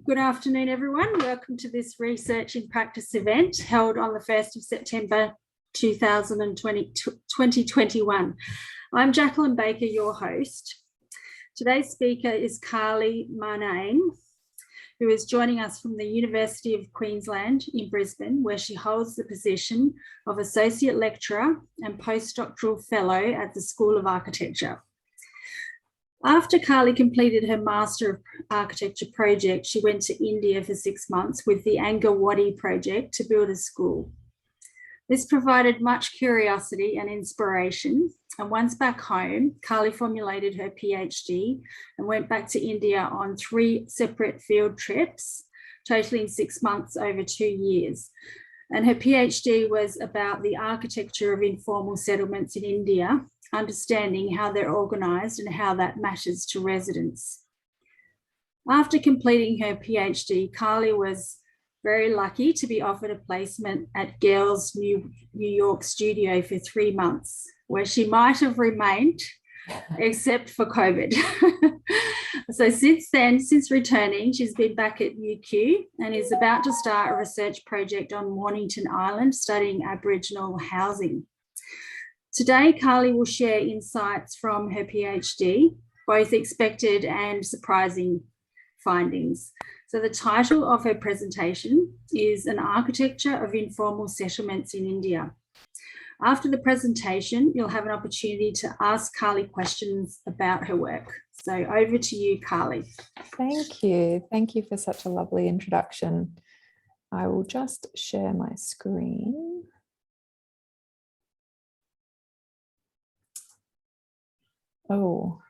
Good afternoon, everyone. Welcome to this Research in Practice event held on the 1st of September 2021. I'm Jacqueline Baker, your host. Today's speaker is Kali Marnane, who is joining us from the University of Queensland in Brisbane, where she holds the position of Associate Lecturer and Postdoctoral Fellow at the School of Architecture. After Kali completed her Master of Architecture project, she went to India for 6 months with the Anganwadi project to build a school. This provided much curiosity and inspiration. And once back home, Kali formulated her PhD and went back to India on 3 separate field trips, totaling 6 months over 2 years. And her PhD was about the architecture of informal settlements in India, understanding how they're organised and how that matters to residents. After completing her PhD, Kali was very lucky to be offered a placement at Gale's New York studio for 3 months, where she might have remained, except for COVID. So since then, since returning, she's been back at UQ and is about to start a research project on Mornington Island, studying Aboriginal housing. Today, Kali will share insights from her PhD, both expected and surprising findings. So the title of her presentation is An Architecture of Informal Settlements in India. After the presentation, you'll have an opportunity to ask Kali questions about her work. So over to you, Kali. Thank you. Thank you for such a lovely introduction. I will just share my screen. Oh.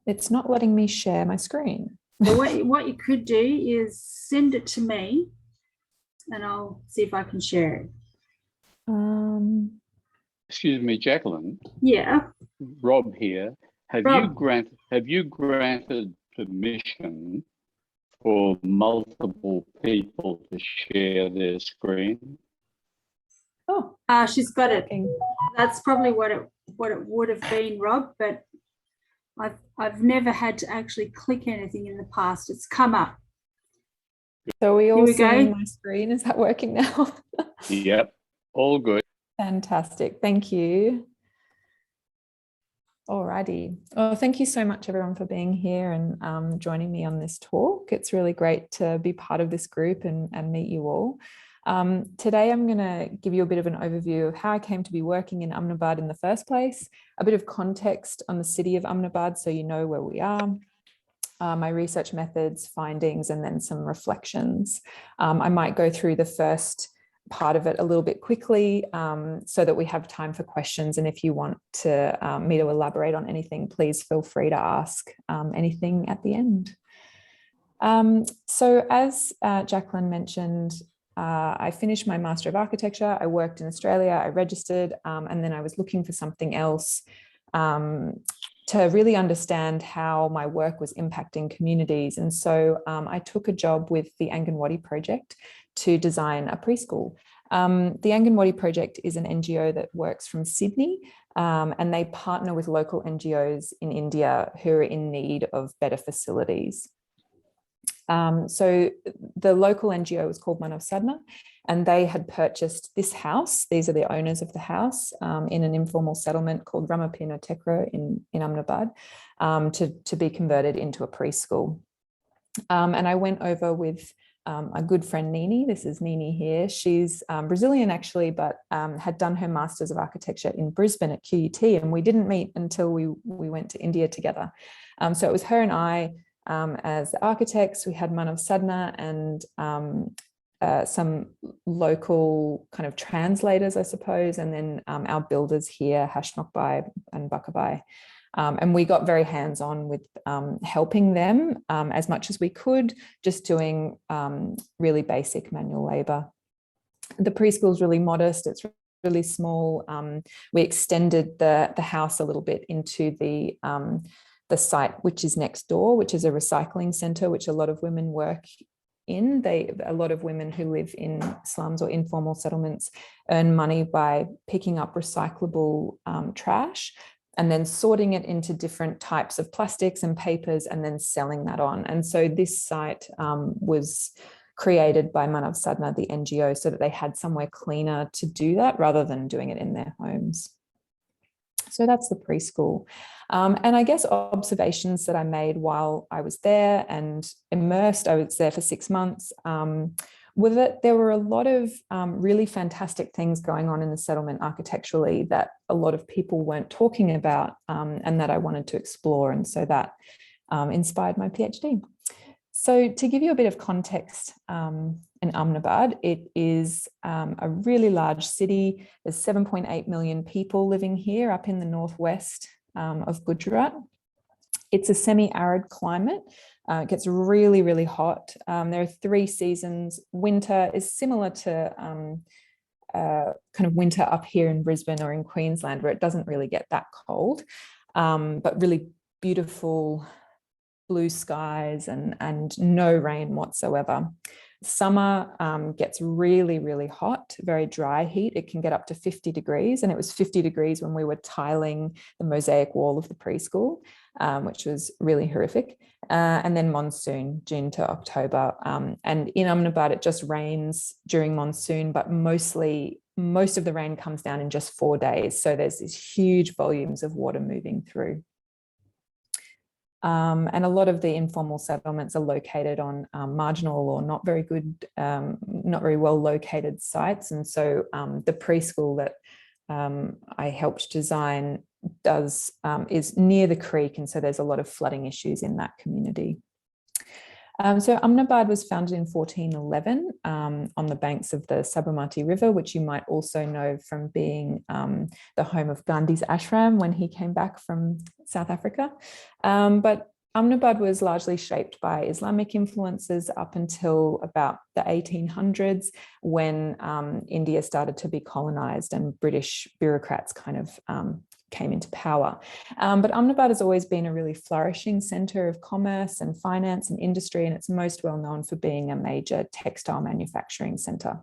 It's not letting me share my screen. So what you could do is send it to me and I'll see if I can share it. Excuse me, Jacqueline. Yeah. Rob here. Have Rob. you granted permission for multiple people to share their screen? Oh, she's got it. That's probably what it would have been, Rob, but I've never had to actually click anything in the past. It's come up. So we all seeing my screen? Is that working now? Yep, all good. Fantastic. Thank you. Alrighty. Well, thank you so much, everyone, for being here and joining me on this talk. It's really great to be part of this group and meet you all. Today, I'm going to give you a bit of an overview of how I came to be working in Ahmedabad in the first place, a bit of context on the city of Ahmedabad so you know where we are, my research methods, findings, and then some reflections. I might go through the first part of it a little bit quickly so that we have time for questions. And if you want me to elaborate on anything, please feel free to ask anything at the end. So as Jacqueline mentioned, I finished my Master of Architecture. I worked in Australia, I registered, and then I was looking for something else to really understand how my work was impacting communities. And so I took a job with the Anganwadi project to design a preschool. The Anganwadi project is an NGO that works from Sydney, and they partner with local NGOs in India who are in need of better facilities. So the local NGO was called Manav Sadhana, and they had purchased this house. These are the owners of the house in an informal settlement called Ramapina Tekro in Ahmedabad to be converted into a preschool. And I went over with a good friend, Nini. This is Nini here. She's Brazilian actually, but had done her Masters of Architecture in Brisbane at QUT, and we didn't meet until we went to India together. So it was her and I as the architects. We had Manav Sadhana and some local kind of translators, I suppose, and then our builders here, Hashnokbai and Bakabai. And we got very hands-on with helping them as much as we could, just doing really basic manual labor. The preschool is really modest. It's really small. We extended the house a little bit into the site, which is next door, which is a recycling centre, which a lot of women work in. A lot of women who live in slums or informal settlements earn money by picking up recyclable trash. and then sorting it into different types of plastics and papers and then selling that on. And so this site was created by Manav Sadhna, the NGO, so that they had somewhere cleaner to do that rather than doing it in their homes. So that's the preschool. And I guess observations that I made while I was there and immersed, I was there for 6 months, were that there were a lot of really fantastic things going on in the settlement architecturally that a lot of people weren't talking about, and that I wanted to explore. And so that inspired my PhD. So to give you a bit of context, in Ahmedabad, it is a really large city. There's 7.8 million people living here up in the northwest of Gujarat. It's a semi-arid climate. It gets really, really hot. There are 3 seasons. Winter is similar to kind of winter up here in Brisbane or in Queensland, where it doesn't really get that cold, but really beautiful blue skies and no rain whatsoever. Summer gets really, really hot, very dry heat. It can get up to 50 degrees. And it was 50 degrees when we were tiling the mosaic wall of the preschool, which was really horrific. And then monsoon, June to October. And in Ahmedabad, it just rains during monsoon, but most of the rain comes down in just 4 days. So there's these huge volumes of water moving through. And a lot of the informal settlements are located on marginal or not very good, not very well located sites. And so the preschool that I helped design is near the creek. And so there's a lot of flooding issues in that community. So Ahmedabad was founded in 1411 on the banks of the Sabarmati River, which you might also know from being the home of Gandhi's ashram when he came back from South Africa. But Ahmedabad was largely shaped by Islamic influences up until about the 1800s, when India started to be colonized and British bureaucrats kind of came into power. But Ahmedabad has always been a really flourishing centre of commerce and finance and industry, and it's most well known for being a major textile manufacturing centre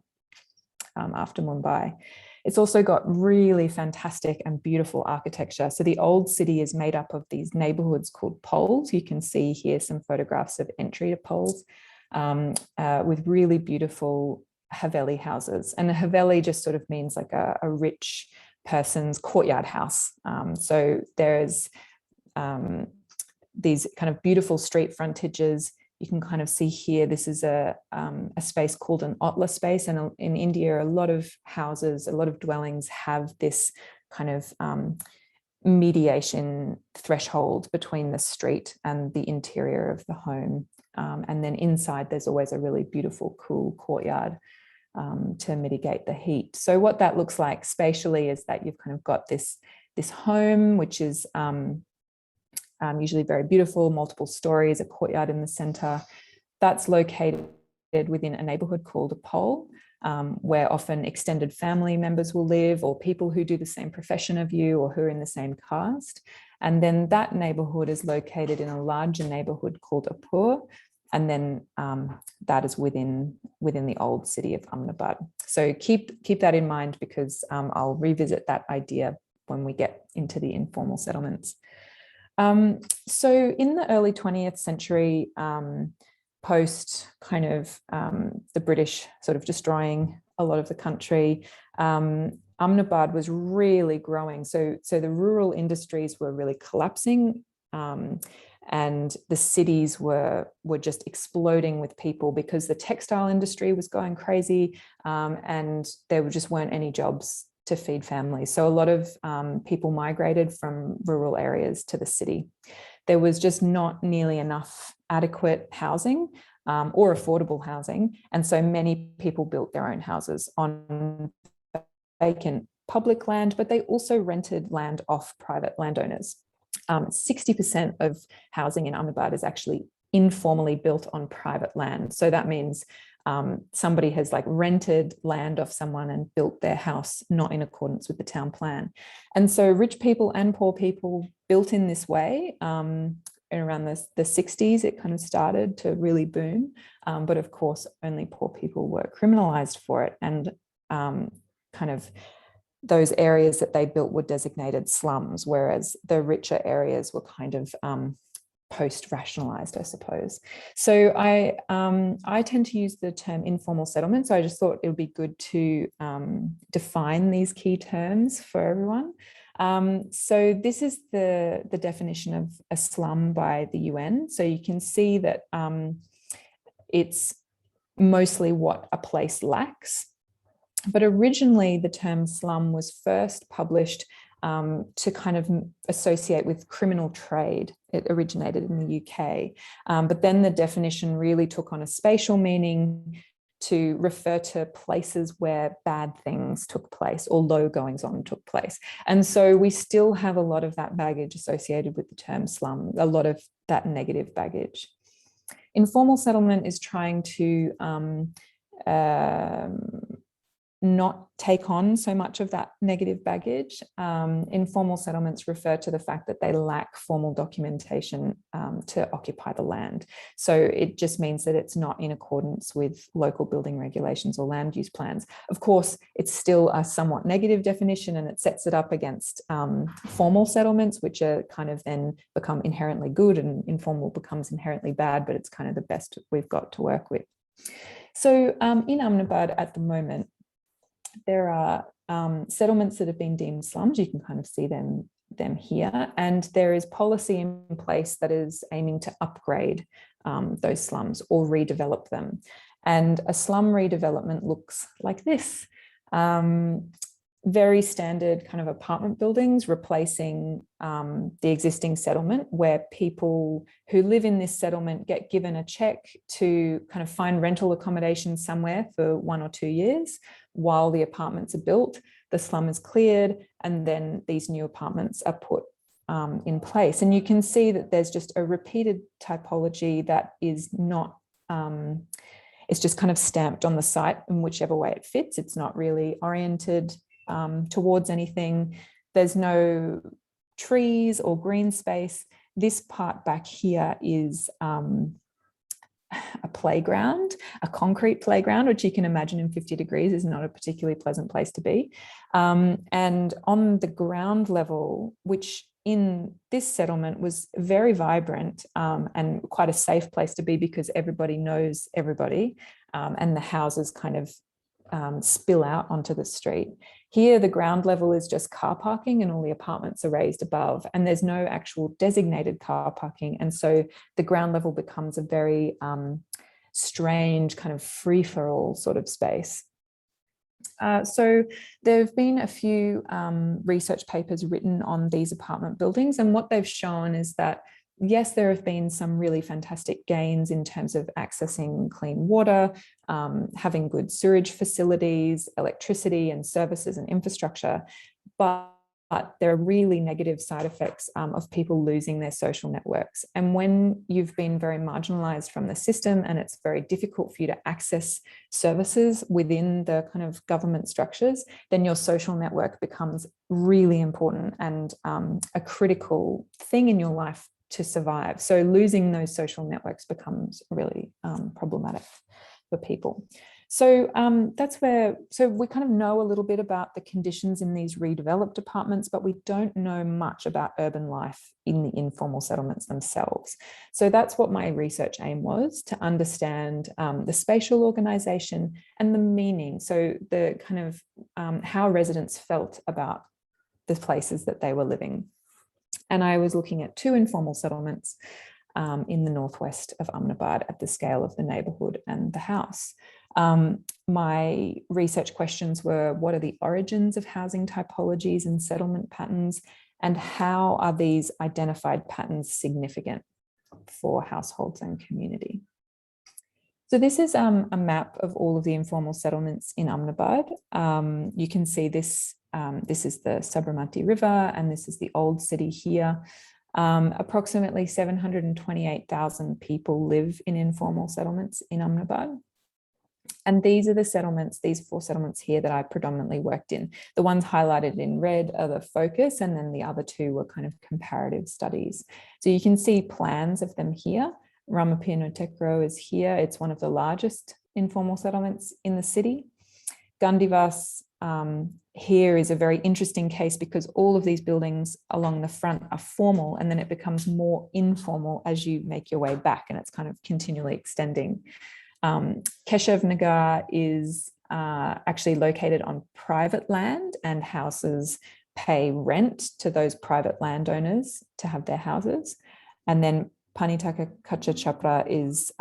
after Mumbai. It's also got really fantastic and beautiful architecture. So the old city is made up of these neighbourhoods called poles. You can see here some photographs of entry to poles with really beautiful Haveli houses. And a Haveli just sort of means like a rich person's courtyard house. So there's these kind of beautiful street frontages. You can kind of see here, this is a space called an Ottler Space. And in India, a lot of houses, a lot of dwellings have this kind of mediation threshold between the street and the interior of the home. And then inside, there's always a really beautiful, cool courtyard to mitigate the heat. So what that looks like spatially is that you've kind of got this home, which is usually very beautiful, multiple stories, a courtyard in the center. That's located within a neighborhood called a pole, where often extended family members will live, or people who do the same profession of you or who are in the same caste. And then that neighborhood is located in a larger neighborhood called a pur. And then that is within the old city of Ahmedabad. So keep that in mind, because I'll revisit that idea when we get into the informal settlements. So in the early 20th century, post kind of the British sort of destroying a lot of the country, Ahmedabad was really growing. So the rural industries were really collapsing, and the cities were just exploding with people because the textile industry was going crazy, and there just weren't any jobs to feed families. So a lot of people migrated from rural areas to the city. There was just not nearly enough adequate housing or affordable housing. And so many people built their own houses on vacant public land, but they also rented land off private landowners. 60% of housing in Ahmedabad is actually informally built on private land. So that means somebody has like rented land off someone and built their house not in accordance with the town plan. And so rich people and poor people built in this way. And around the 60s, it kind of started to really boom. But of course, only poor people were criminalized for it. And kind of those areas that they built were designated slums, whereas the richer areas were kind of post-rationalized, I suppose. So I tend to use the term informal settlement. So I just thought it would be good to define these key terms for everyone. So this is the definition of a slum by the UN. So you can see that it's mostly what a place lacks. But originally the term slum was first published to kind of associate with criminal trade. It originated in the UK. But then the definition really took on a spatial meaning to refer to places where bad things took place or low goings on took place. And so we still have a lot of that baggage associated with the term slum, a lot of that negative baggage. Informal settlement is trying to not take on so much of that negative baggage. Informal settlements refer to the fact that they lack formal documentation to occupy the land. So it just means that it's not in accordance with local building regulations or land use plans. Of course, it's still a somewhat negative definition, and it sets it up against formal settlements, which are kind of then become inherently good, and informal becomes inherently bad, but it's kind of the best we've got to work with. So in Ahmedabad at the moment, there are settlements that have been deemed slums. You can kind of see them here. And there is policy in place that is aiming to upgrade those slums or redevelop them. And a slum redevelopment looks like this. Very standard kind of apartment buildings replacing the existing settlement, where people who live in this settlement get given a check to kind of find rental accommodation somewhere for 1 or 2 years while the apartments are built. The slum is cleared, and then these new apartments are put in place. And you can see that there's just a repeated typology that is not, it's just kind of stamped on the site in whichever way it fits. It's not really oriented towards anything. There's no trees or green space. This part back here is a playground, a concrete playground, which you can imagine in 50 degrees is not a particularly pleasant place to be. And on the ground level, which in this settlement was very vibrant and quite a safe place to be because everybody knows everybody, and the houses kind of spill out onto the street. Here, the ground level is just car parking, and all the apartments are raised above, and there's no actual designated car parking. And so the ground level becomes a very strange kind of free-for-all sort of space. So there have been a few research papers written on these apartment buildings, and what they've shown is that yes, there have been some really fantastic gains in terms of accessing clean water, having good sewage facilities, electricity and services and infrastructure, but there are really negative side effects of people losing their social networks. And when you've been very marginalized from the system and it's very difficult for you to access services within the kind of government structures, then your social network becomes really important and a critical thing in your life to survive. So losing those social networks becomes really problematic for people. So that's where, so we kind of know a little bit about the conditions in these redeveloped apartments, but we don't know much about urban life in the informal settlements themselves. So that's what my research aim was, to understand the spatial organization and the meaning. So the kind of how residents felt about the places that they were living. And I was looking at 2 informal settlements in the northwest of Ahmedabad at the scale of the neighbourhood and the house. My research questions were, what are the origins of housing typologies and settlement patterns, and how are these identified patterns significant for households and community? So this is a map of all of the informal settlements in Ahmedabad. You can see this. This is the Sabarmati River, and this is the old city here. Approximately 728,000 people live in informal settlements in Ahmedabad. And these are the settlements, these 4 settlements here that I predominantly worked in. The ones highlighted in red are the focus, and then the other 2 were kind of comparative studies. So you can see plans of them here. Ramapino Tekro is here. It's one of the largest informal settlements in the city. Gandhivas here is a very interesting case because all of these buildings along the front are formal, and then it becomes more informal as you make your way back, and it's kind of continually extending. Keshev Nagar is actually located on private land, and houses pay rent to those private landowners to have their houses. And then Panitaka Kacha Chapra is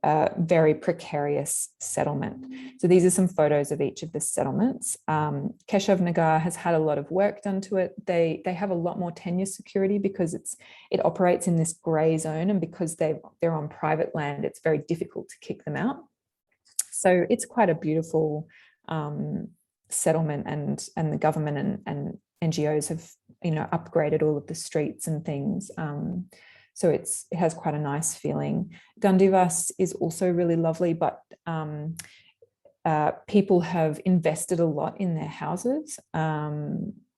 a very precarious settlement. So these are some photos of each of the settlements. Keshav Nagar has had a lot of work done to it. They have a lot more tenure security because it operates in this grey zone, and because they're on private land, it's very difficult to kick them out. So it's quite a beautiful settlement, and the government and NGOs have, you know, upgraded all of the streets and things. So it has quite a nice feeling. Gandivas is also really lovely, but people have invested a lot in their houses.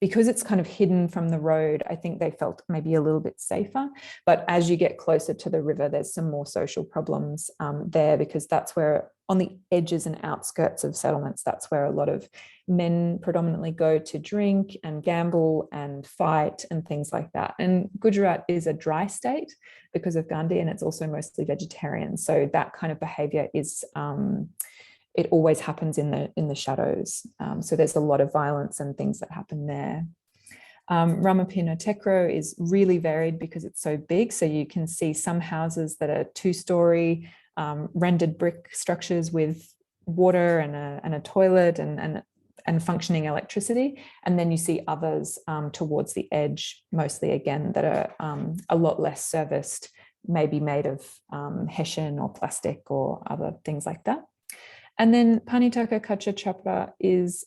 Because it's kind of hidden from the road, I think they felt maybe a little bit safer. But as you get closer to the river, there's some more social problems there, because that's where, on the edges and outskirts of settlements, that's where a lot of men predominantly go to drink and gamble and fight and things like that. And Gujarat is a dry state because of Gandhi, and it's also mostly vegetarian. So that kind of behavior is, it always happens in the shadows. So there's a lot of violence and things that happen there. Ramapina Tekro is really varied because it's so big. So you can see some houses that are 2-story, rendered brick structures with water and a toilet and functioning electricity. And then you see others towards the edge, mostly again, that are a lot less serviced, maybe made of hessian or plastic or other things like that. And then Panitaka Kacha Chapra is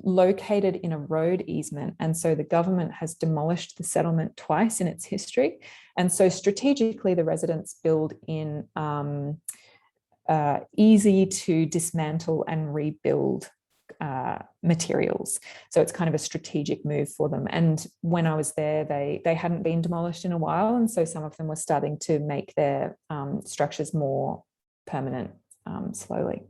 located in a road easement. And so the government has demolished the settlement twice in its history. And so strategically, the residents build in easy to dismantle and rebuild materials. So it's kind of a strategic move for them. And when I was there, they hadn't been demolished in a while. And so some of them were starting to make their structures more permanent slowly.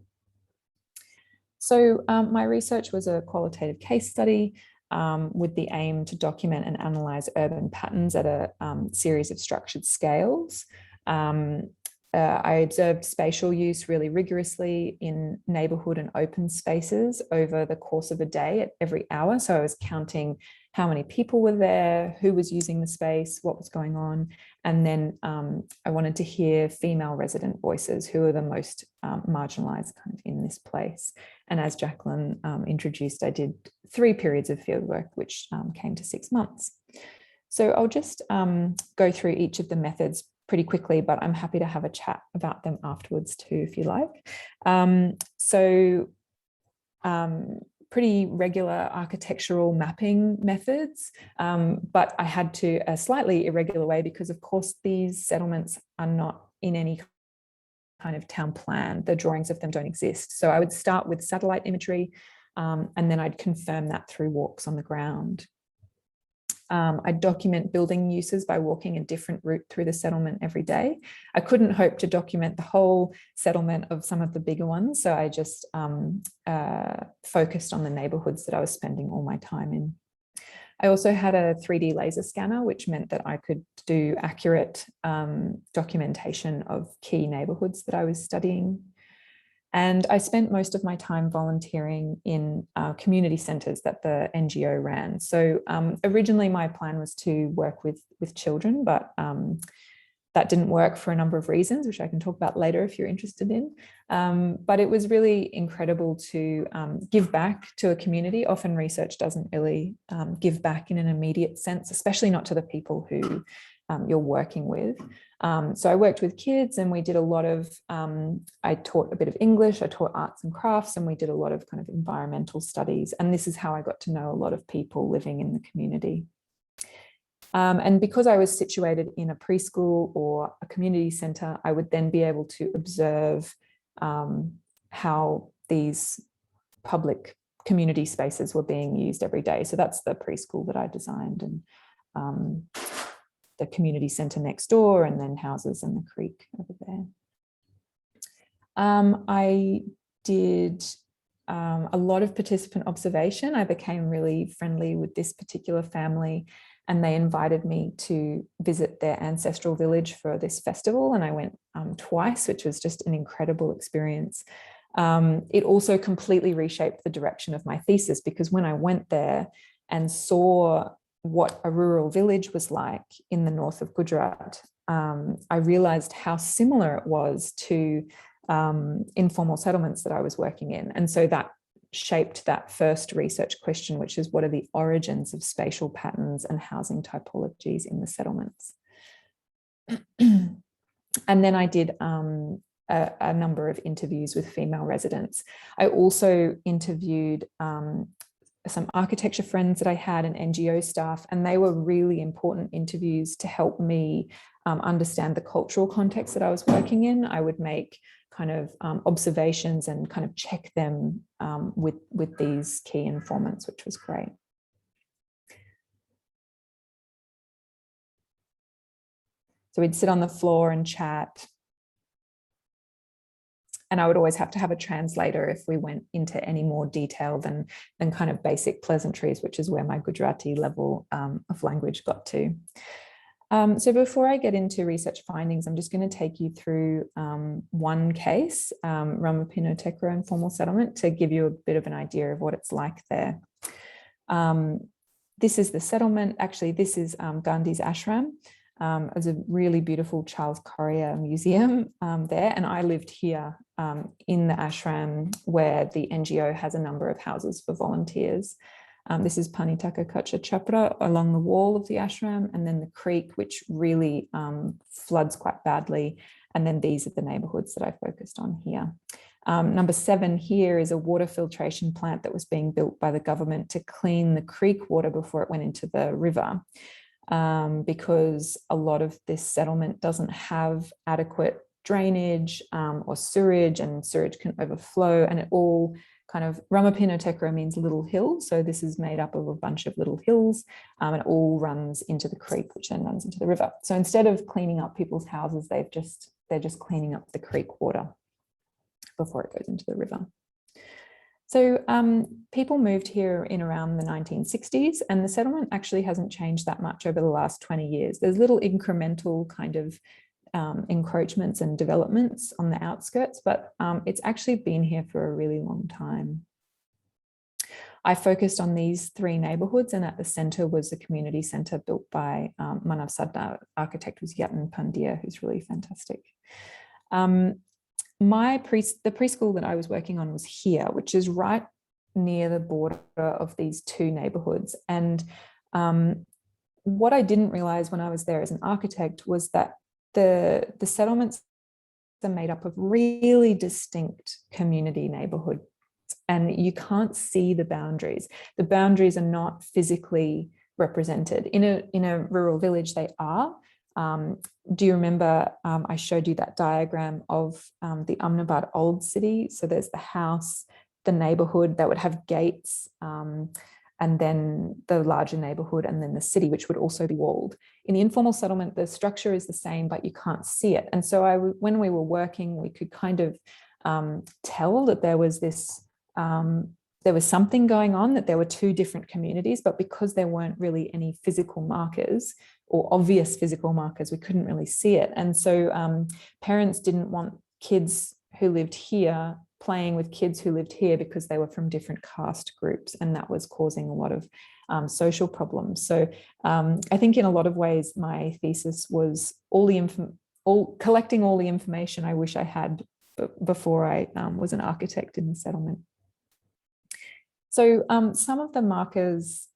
So my research was a qualitative case study with the aim to document and analyse urban patterns at a series of structured scales. I observed spatial use really rigorously in neighbourhood and open spaces over the course of a day at every hour. So I was counting how many people were there, who was using the space, what was going on. And then I wanted to hear female resident voices, who are the most marginalised kind of in this place. And as Jacqueline introduced, I did 3 periods of fieldwork, which came to 6 months. So I'll just go through each of the methods pretty quickly, but I'm happy to have a chat about them afterwards too, if you like. Pretty regular architectural mapping methods, but I had to a slightly irregular way because, of course, these settlements are not in any kind of town plan. The drawings of them don't exist. So I would start with satellite imagery, and then I'd confirm that through walks on the ground. I document building uses by walking a different route through the settlement every day. I couldn't hope to document the whole settlement of some of the bigger ones, so I just focused on the neighbourhoods that I was spending all my time in. I also had a 3D laser scanner, which meant that I could do accurate documentation of key neighbourhoods that I was studying. And I spent most of my time volunteering in community centres that the NGO ran. So originally my plan was to work with children, but that didn't work for a number of reasons, which I can talk about later if you're interested in. But it was really incredible to give back to a community. Often research doesn't really give back in an immediate sense, especially not to the people who you're working with. So I worked with kids, and we did a lot of, I taught a bit of English, I taught arts and crafts, and we did a lot of kind of environmental studies. And this is how I got to know a lot of people living in the community. And because I was situated in a preschool or a community centre, I would then be able to observe how these public community spaces were being used every day. So that's the preschool that I designed, and the community centre next door, and then houses and the creek over there. I did a lot of participant observation. I became really friendly with this particular family, and they invited me to visit their ancestral village for this festival. And I went twice, which was just an incredible experience. It also completely reshaped the direction of my thesis, because when I went there and saw what a rural village was like in the north of Gujarat, I realized how similar it was to informal settlements that I was working in. And so that shaped that first research question, which is, what are the origins of spatial patterns and housing typologies in the settlements? And then I did a number of interviews with female residents. I also interviewed some architecture friends that I had and NGO staff, and they were really important interviews to help me understand the cultural context that I was working in. I would make kind of observations and kind of check them with these key informants, which was great. So we'd sit on the floor and chat. And I would always have to have a translator if we went into any more detail than kind of basic pleasantries, which is where my Gujarati level of language got to. So before I get into research findings, I'm just going to take you through one case, Ramapino Tekra informal settlement, to give you a bit of an idea of what it's like there. This is the settlement. Actually, this is Gandhi's ashram. There's a really beautiful Charles Correa museum there, and I lived here in the ashram, where the NGO has a number of houses for volunteers. This is Panitaka Kacha Chapra along the wall of the ashram, and then the creek, which really floods quite badly. And then these are the neighbourhoods that I focused on here. Number 7 here is a water filtration plant that was being built by the government to clean the creek water before it went into the river. Because a lot of this settlement doesn't have adequate drainage or sewage, and sewage can overflow, and it all kind of, Ramapino Tekra means little hill. So this is made up of a bunch of little hills, and it all runs into the creek, which then runs into the river. So instead of cleaning up people's houses, they're just cleaning up the creek water before it goes into the river. So people moved here in around the 1960s, and the settlement actually hasn't changed that much over the last 20 years. There's little incremental kind of encroachments and developments on the outskirts, but it's actually been here for a really long time. I focused on these 3 neighbourhoods, and at the centre was a community centre built by Manav Sadna. Architect was Yatin Pandya, who's really fantastic. The preschool that I was working on was here, which is right near the border of these 2 neighbourhoods. And what I didn't realise when I was there as an architect was that the settlements are made up of really distinct community neighbourhoods, and you can't see the boundaries. The boundaries are not physically represented. In a rural village, they are. Do you remember I showed you that diagram of the Ahmedabad old city? So there's the house, the neighborhood that would have gates, and then the larger neighborhood, and then the city, which would also be walled. In the informal settlement, the structure is the same, but you can't see it. And so when we were working, we could kind of tell that there was this, there was something going on, that there were 2 different communities, but because there weren't really any physical markers or obvious physical markers, we couldn't really see it. And so parents didn't want kids who lived here playing with kids who lived here because they were from different caste groups, and that was causing a lot of social problems. So I think in a lot of ways, my thesis was collecting all the information I wish I had before I was an architect in the settlement. So some of the markers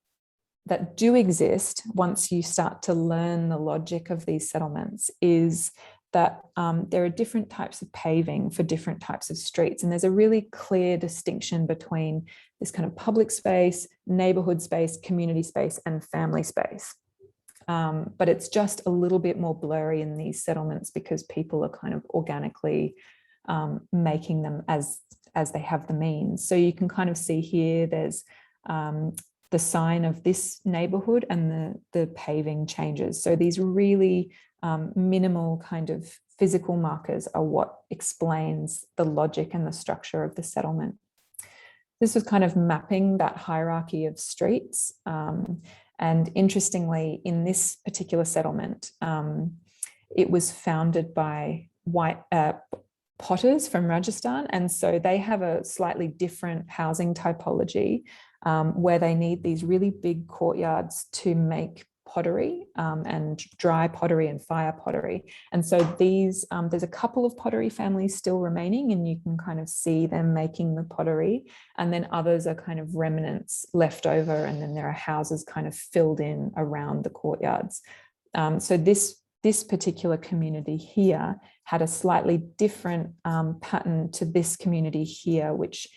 that do exist once you start to learn the logic of these settlements is that there are different types of paving for different types of streets. And there's a really clear distinction between this kind of public space, neighborhood space, community space, and family space. But it's just a little bit more blurry in these settlements because people are kind of organically making them as they have the means. So you can kind of see here, there's the sign of this neighborhood and the paving changes. So these really minimal kind of physical markers are what explains the logic and the structure of the settlement. This was kind of mapping that hierarchy of streets. And interestingly, in this particular settlement, it was founded by white potters from Rajasthan. And so they have a slightly different housing typology where they need these really big courtyards to make pottery and dry pottery and fire pottery. And so these, there's a couple of pottery families still remaining, and you can kind of see them making the pottery. And then others are kind of remnants left over. And then there are houses kind of filled in around the courtyards. So this particular community here had a slightly different pattern to this community here, which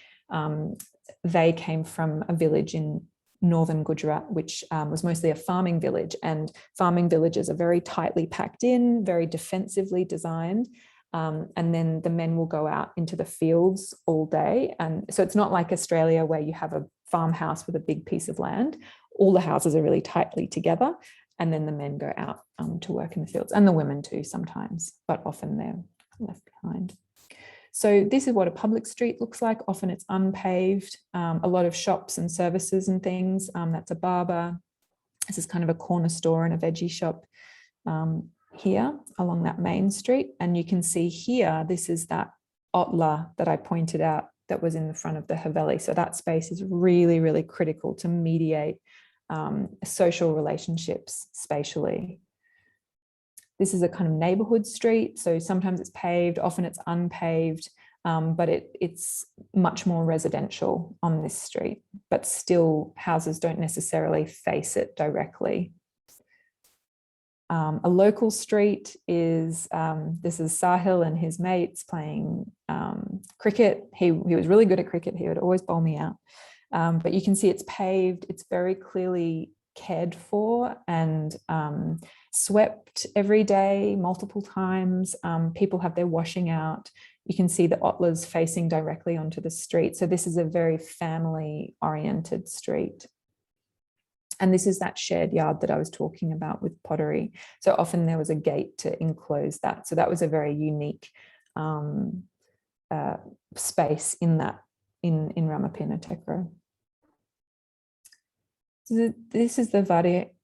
they came from a village in northern Gujarat, which was mostly a farming village, and farming villages are very tightly packed in, very defensively designed. And then the men will go out into the fields all day. And so it's not like Australia where you have a farmhouse with a big piece of land. All the houses are really tightly together. And then the men go out to work in the fields, and the women too sometimes, but often they're left behind. So this is what a public street looks like. Often it's unpaved, a lot of shops and services and things. That's a barber. This is kind of a corner store and a veggie shop here along that main street. And you can see here, this is that Ottler that I pointed out that was in the front of the Haveli. So that space is really, really critical to mediate social relationships spatially. This is a kind of neighborhood street. So sometimes it's paved, often it's unpaved, but it's much more residential on this street, but still houses don't necessarily face it directly. A local street is, this is Sahil and his mates playing cricket. He was really good at cricket. He would always bowl me out. But you can see it's paved. It's very clearly cared for and swept every day, multiple times. People have their washing out. You can see the Ottlers facing directly onto the street. So this is a very family-oriented street. And this is that shared yard that I was talking about with pottery. So often there was a gate to enclose that. So that was a very unique space in that, in Ramapina Tekro. So this is the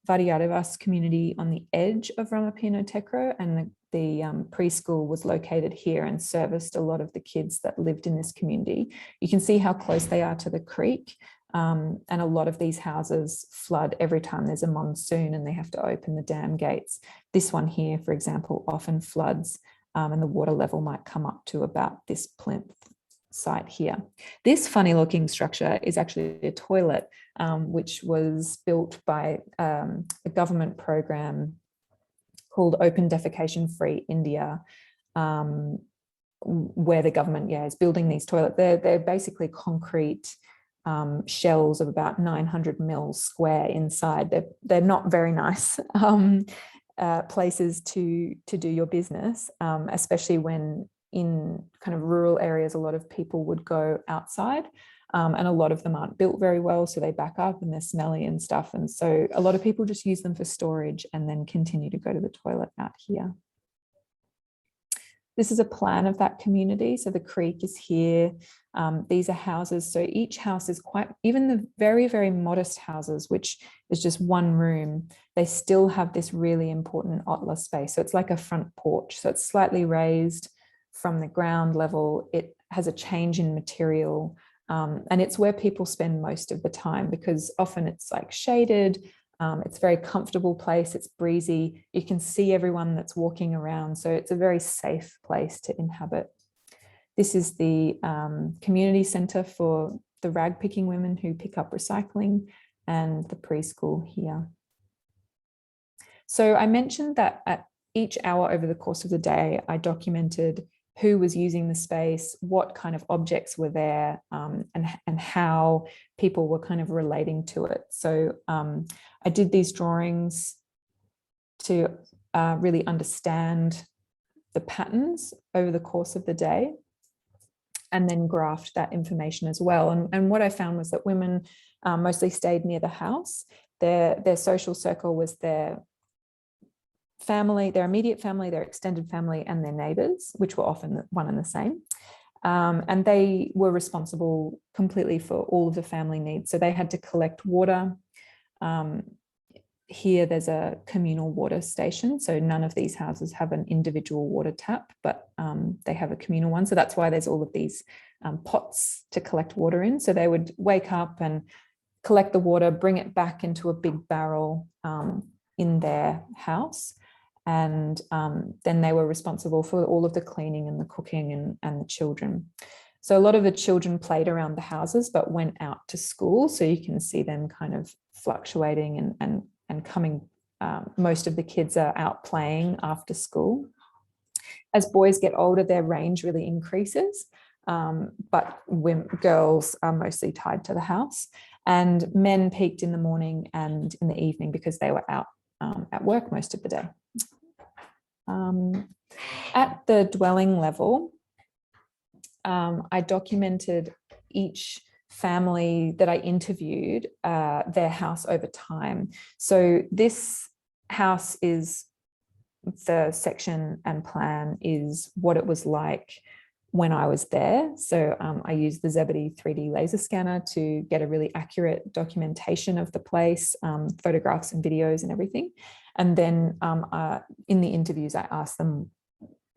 Variadivas community on the edge of Ramapina Tekro, and the preschool was located here and serviced a lot of the kids that lived in this community. You can see how close they are to the creek, and a lot of these houses flood every time there's a monsoon and they have to open the dam gates. This one here, for example, often floods, and the water level might come up to about this plinth site here. This funny looking structure is actually a toilet, which was built by a government program called Open Defecation Free India, where the government is building these toilets. They're basically concrete shells of about 900 mils square inside. They're not very nice places to do your business, especially when in kind of rural areas, a lot of people would go outside, and a lot of them aren't built very well, so they back up and they're smelly and stuff. And so a lot of people just use them for storage and then continue to go to the toilet out here. This is a plan of that community. So the creek is here. These are houses. So each house is quite, even the very, very modest houses, which is just one room, they still have this really important Ottler space. So it's like a front porch. So it's slightly raised from the ground level. It has a change in material, and it's where people spend most of the time, because often it's like shaded, it's a very comfortable place, it's breezy, you can see everyone that's walking around, so it's a very safe place to inhabit. This is the community centre for the rag picking women who pick up recycling, and the preschool here. So I mentioned that at each hour over the course of the day, I documented who was using the space, what kind of objects were there, and how people were kind of relating to it. So I did these drawings to really understand the patterns over the course of the day, and then graphed that information as well. And what I found was that women mostly stayed near the house. Their social circle was their family, their immediate family, their extended family, and their neighbours, which were often one and the same. And they were responsible completely for all of the family needs. So they had to collect water. Here there's a communal water station. So none of these houses have an individual water tap, but they have a communal one. So that's why there's all of these pots to collect water in. So they would wake up and collect the water, bring it back into a big barrel in their house. And then they were responsible for all of the cleaning and the cooking and the children. So a lot of the children played around the houses, but went out to school. So you can see them kind of fluctuating and coming. Most of the kids are out playing after school. As boys get older, their range really increases, but girls are mostly tied to the house. And men peaked in the morning and in the evening because they were out at work most of the day. At the dwelling level, I documented each family that I interviewed, their house over time. So this house is, the section and plan is what it was like when I was there. So I used the Zebedee 3D laser scanner to get a really accurate documentation of the place, photographs and videos and everything. And then in the interviews, I asked them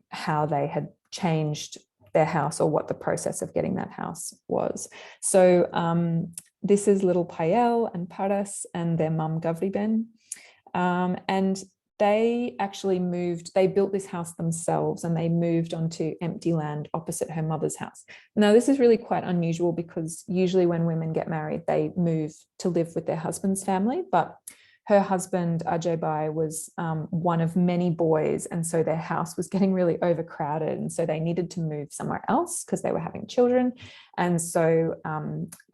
how they had changed their house or what the process of getting that house was. So this is little Pael and Paras and their mum Gavriben. And they actually moved, they built this house themselves and they moved onto empty land opposite her mother's house. Now, this is really quite unusual because usually when women get married, they move to live with their husband's family, but her husband, Ajay Bai, was one of many boys, and so their house was getting really overcrowded, and so they needed to move somewhere else because they were having children. And so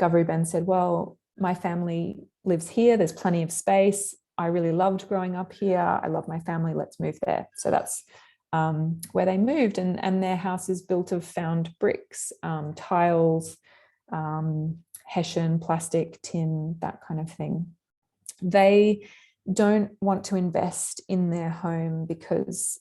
Gavriben said, well, my family lives here, there's plenty of space. I really loved growing up here. I love my family, let's move there. So that's where they moved. And their house is built of found bricks, tiles, hessian, plastic, tin, that kind of thing. They don't want to invest in their home because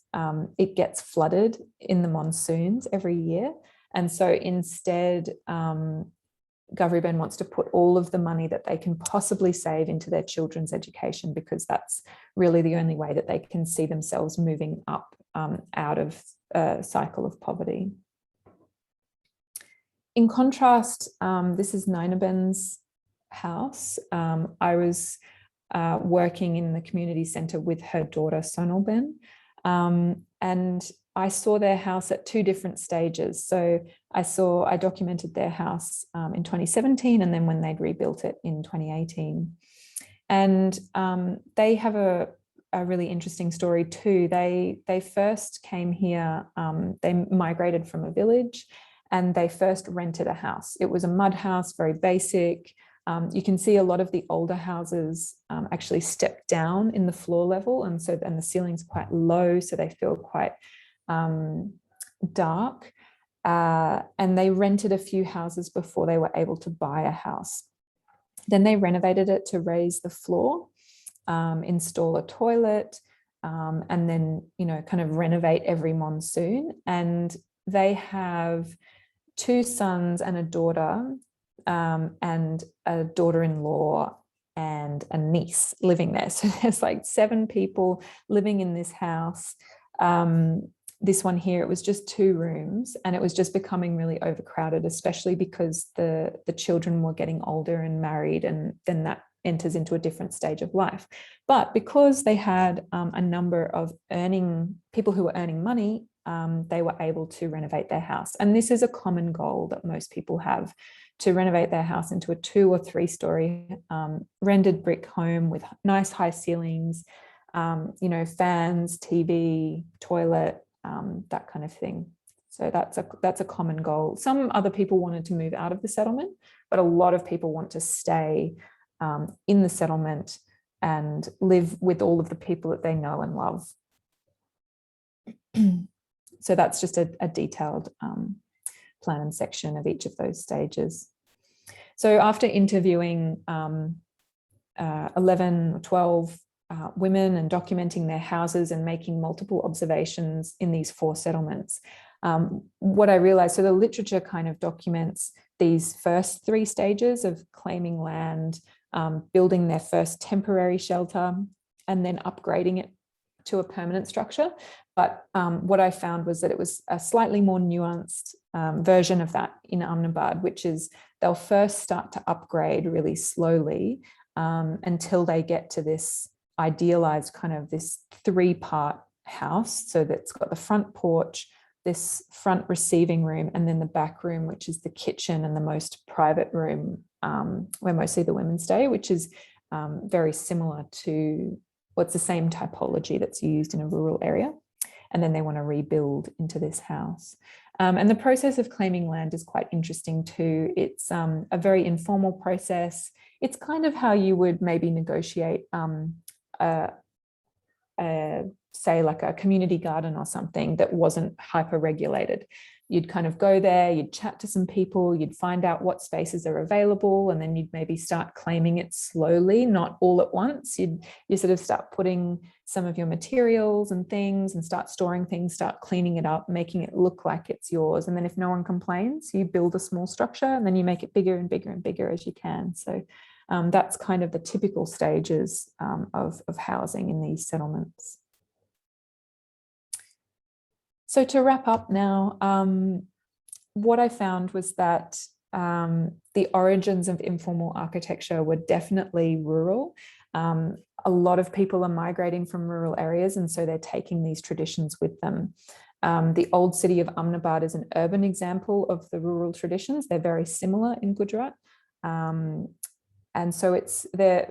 it gets flooded in the monsoons every year. And so instead, Gavriben wants to put all of the money that they can possibly save into their children's education, because that's really the only way that they can see themselves moving up out of a cycle of poverty. In contrast, this is Nainaben's house. I was working in the community centre with her daughter Sonalben, and I saw their house at two different stages. So I documented their house in 2017, and then when they'd rebuilt it in 2018. And they have a really interesting story too. They first came here, they migrated from a village, and they first rented a house. It was a mud house, very basic. You can see a lot of the older houses actually step down in the floor level, and the ceiling's quite low, so they feel quite dark. And they rented a few houses before they were able to buy a house. Then they renovated it to raise the floor, install a toilet, and then, kind of renovate every monsoon. And they have two sons and a daughter, and a daughter-in-law and a niece living there. So there's like 7 people living in this house. This one here, it was just 2 rooms, and it was just becoming really overcrowded, especially because the children were getting older and married, and then that enters into a different stage of life. But because they had a number of people who were earning money, they were able to renovate their house. And this is a common goal that most people have, to renovate their house into a 2 or 3 story rendered brick home with nice high ceilings, fans, TV, toilet, that kind of thing. So that's a common goal. Some other people wanted to move out of the settlement, but a lot of people want to stay in the settlement and live with all of the people that they know and love. So that's just a detailed plan and section of each of those stages. So after interviewing 11 or 12 women and documenting their houses and making multiple observations in these 4 settlements, what I realized, so the literature kind of documents these first 3 stages of claiming land, building their first temporary shelter, and then upgrading it to a permanent structure. But what I found was that it was a slightly more nuanced version of that in Ahmedabad, which is they'll first start to upgrade really slowly until they get to this idealized kind of this 3-part house. So that's got the front porch, this front receiving room, and then the back room, which is the kitchen and the most private room where mostly the women stay, which is very similar to what's the same typology that's used in a rural area. And then they want to rebuild into this house. And the process of claiming land is quite interesting too. It's a very informal process. It's kind of how you would maybe negotiate say like a community garden or something that wasn't hyper regulated. You'd kind of go there, you'd chat to some people, you'd find out what spaces are available, and then you'd maybe start claiming it slowly, not all at once. You sort of start putting some of your materials and things and start storing things, start cleaning it up, making it look like it's yours. And then if no one complains, you build a small structure and then you make it bigger and bigger and bigger as you can. So that's kind of the typical stages of housing in these settlements. So to wrap up now, what I found was that the origins of informal architecture were definitely rural. A lot of people are migrating from rural areas, and so they're taking these traditions with them. The old city of Ahmedabad is an urban example of the rural traditions. They're very similar in Gujarat. And so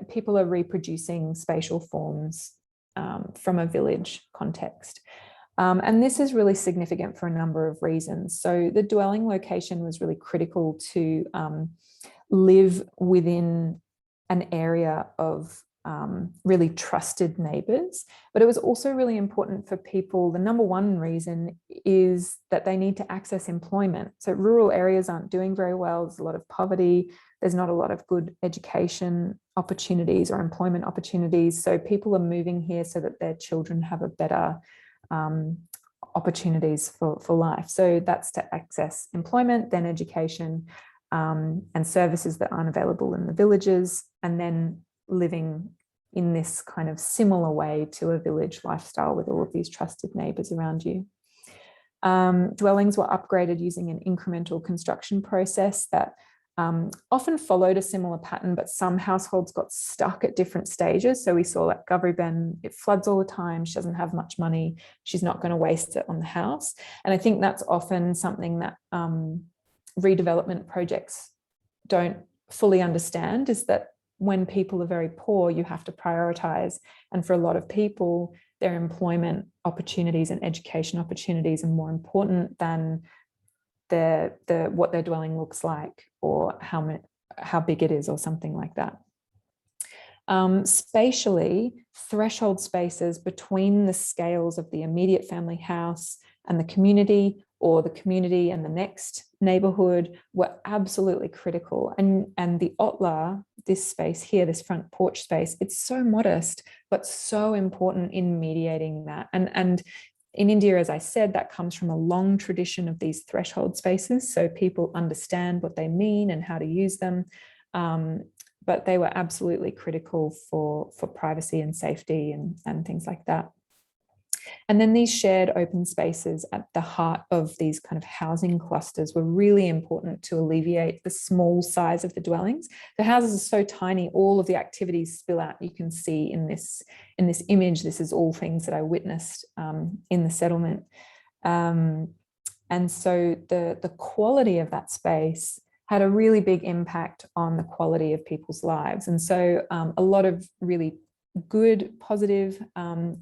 people are reproducing spatial forms from a village context. And this is really significant for a number of reasons. So the dwelling location was really critical to live within an area of really trusted neighbours, but it was also really important for people. The number one reason is that they need to access employment. So rural areas aren't doing very well. There's a lot of poverty. There's not a lot of good education opportunities or employment opportunities. So people are moving here so that their children have a better opportunities for life. So that's to access employment, then education, and services that aren't available in the villages, and then living in this kind of similar way to a village lifestyle with all of these trusted neighbours around you. Dwellings were upgraded using an incremental construction process that often followed a similar pattern, but some households got stuck at different stages. So we saw that Gavriben, it floods all the time. She doesn't have much money. She's not going to waste it on the house. And I think that's often something that redevelopment projects don't fully understand, is that when people are very poor, you have to prioritize. And for a lot of people, their employment opportunities and education opportunities are more important than what their dwelling looks like or how big it is or something like that. Spatially, threshold spaces between the scales of the immediate family house and the community, or the community and the next neighbourhood, were absolutely critical. And the Ottler, this space here, this front porch space, it's so modest, but so important in mediating that. And in India, as I said, that comes from a long tradition of these threshold spaces. So people understand what they mean and how to use them. But they were absolutely critical for privacy and safety and things like that. And then these shared open spaces at the heart of these kind of housing clusters were really important to alleviate the small size of the dwellings. The houses are so tiny, all of the activities spill out. You can see in this image, this is all things that I witnessed in the settlement. And so the quality of that space had a really big impact on the quality of people's lives. And so a lot of really good, positive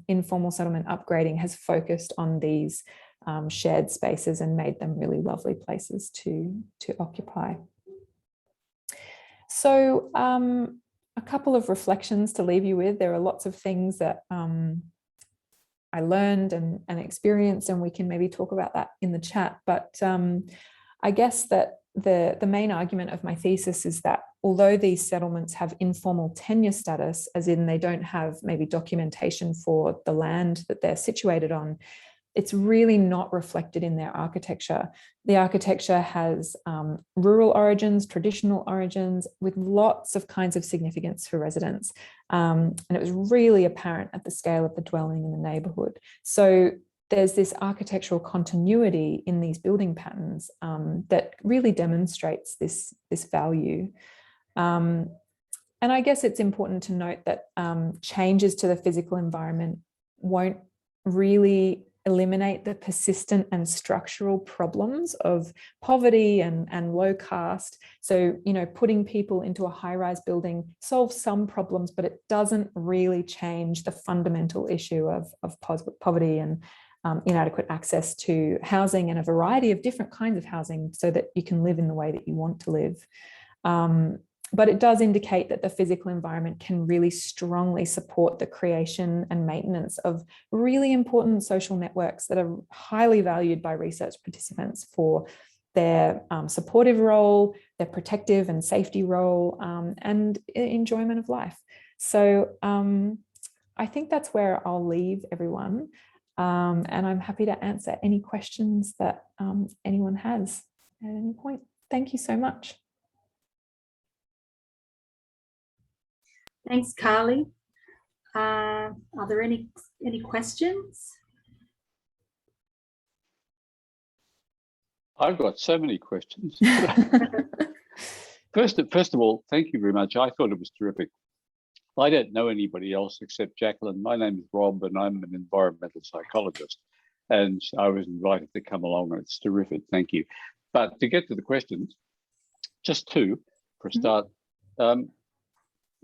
informal settlement upgrading has focused on these shared spaces and made them really lovely places to occupy. So a couple of reflections to leave you with. There are lots of things that I learned and experienced, and we can maybe talk about that in the chat. But I guess that the main argument of my thesis is that although these settlements have informal tenure status, as in they don't have maybe documentation for the land that they're situated on, it's really not reflected in their architecture. The architecture has rural origins, traditional origins, with lots of kinds of significance for residents. And it was really apparent at the scale of the dwelling in the neighbourhood. So there's this architectural continuity in these building patterns that really demonstrates this value. And I guess it's important to note that changes to the physical environment won't really eliminate the persistent and structural problems of poverty and low caste. So, you know, putting people into a high-rise building solves some problems, but it doesn't really change the fundamental issue of poverty and inadequate access to housing and a variety of different kinds of housing so that you can live in the way that you want to live. But it does indicate that the physical environment can really strongly support the creation and maintenance of really important social networks that are highly valued by research participants for their supportive role, their protective and safety role, and enjoyment of life. So I think that's where I'll leave everyone. And I'm happy to answer any questions that anyone has at any point. Thank you so much. Thanks, Kali. Are there any questions? I've got so many questions. First of all, thank you very much. I thought it was terrific. I don't know anybody else except Jacqueline. My name is Rob and I'm an environmental psychologist. And I was invited to come along and it's terrific. Thank you. But to get to the questions, just two for a start.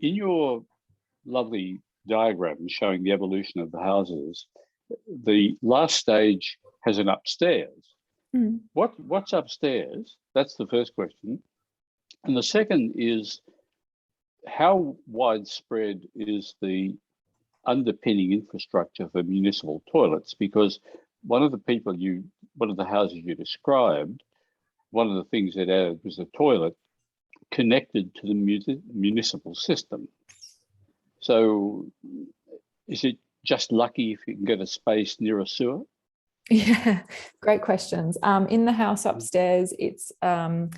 In your lovely diagram showing the evolution of the houses, the last stage has an upstairs. What's upstairs? That's the first question. And the second is, how widespread is the underpinning infrastructure for municipal toilets? Because one of the houses you described, one of the things it added was a toilet connected to the municipal system. So is it just lucky if you can get a space near a sewer? Yeah, great questions. In the house upstairs, it's a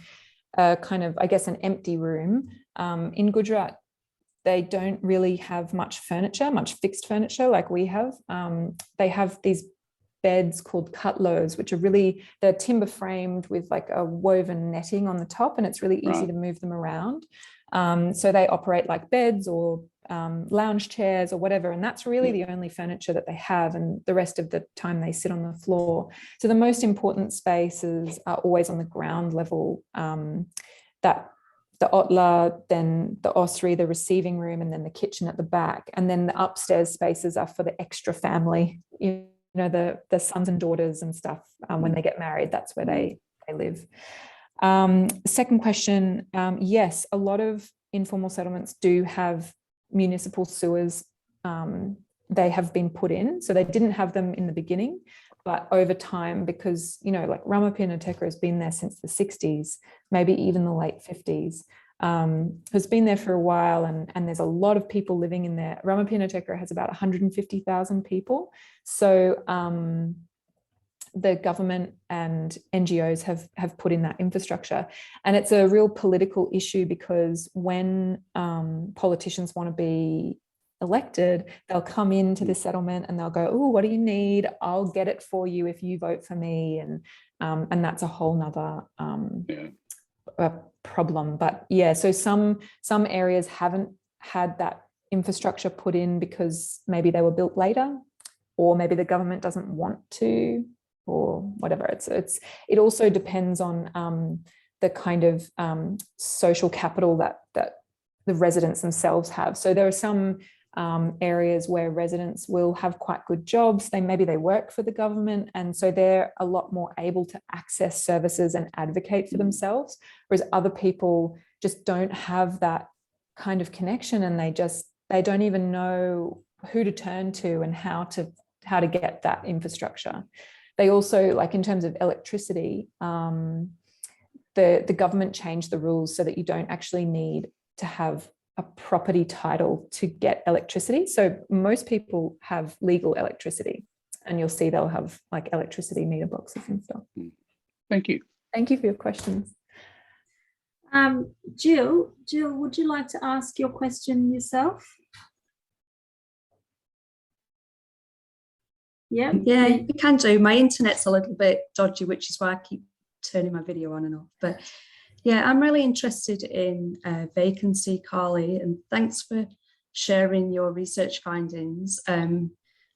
kind of, I guess, an empty room. In Gujarat, they don't really have much fixed furniture like we have. They have these beds called cutlos, which are really, they're timber framed with like a woven netting on the top, and it's really easy to move them around. So they operate like beds or lounge chairs or whatever, and that's really the only furniture that they have, and the rest of the time they sit on the floor. So the most important spaces are always on the ground level, that the Ottler, then the ossuary, the receiving room, and then the kitchen at the back. And then the upstairs spaces are for the extra family, you know, the sons and daughters and stuff. When they get married, that's where they live. Second question, yes, a lot of informal settlements do have municipal sewers. They have been put in, so they didn't have them in the beginning, but over time, because, you know, like Ramapinateka has been there since the 60s, maybe even the late 50s, has been there for a while, and there's a lot of people living in there. Ramapinateka has about 150,000 people. So the government and NGOs have put in that infrastructure. And it's a real political issue, because when politicians want to be elected, they'll come into the settlement and they'll go, oh, what do you need? I'll get it for you if you vote for me. And that's a whole nother problem. But yeah, so some areas haven't had that infrastructure put in because maybe they were built later, or maybe the government doesn't want to, or whatever. It also depends on the kind of social capital that the residents themselves have. So there are some areas where residents will have quite good jobs. Maybe they work for the government, and so they're a lot more able to access services and advocate for themselves, whereas other people just don't have that kind of connection, and they don't even know who to turn to and how to get that infrastructure. They also, like in terms of electricity, the government changed the rules so that you don't actually need to have a property title to get electricity. So most people have legal electricity. and you'll see they'll have like electricity meter boxes and stuff. Thank you. Thank you for your questions. Jill, would you like to ask your question yourself? Yeah, you can do. My internet's a little bit dodgy, which is why I keep turning my video on and off. But yeah, I'm really interested in vacancy, Kali, and thanks for sharing your research findings. I'm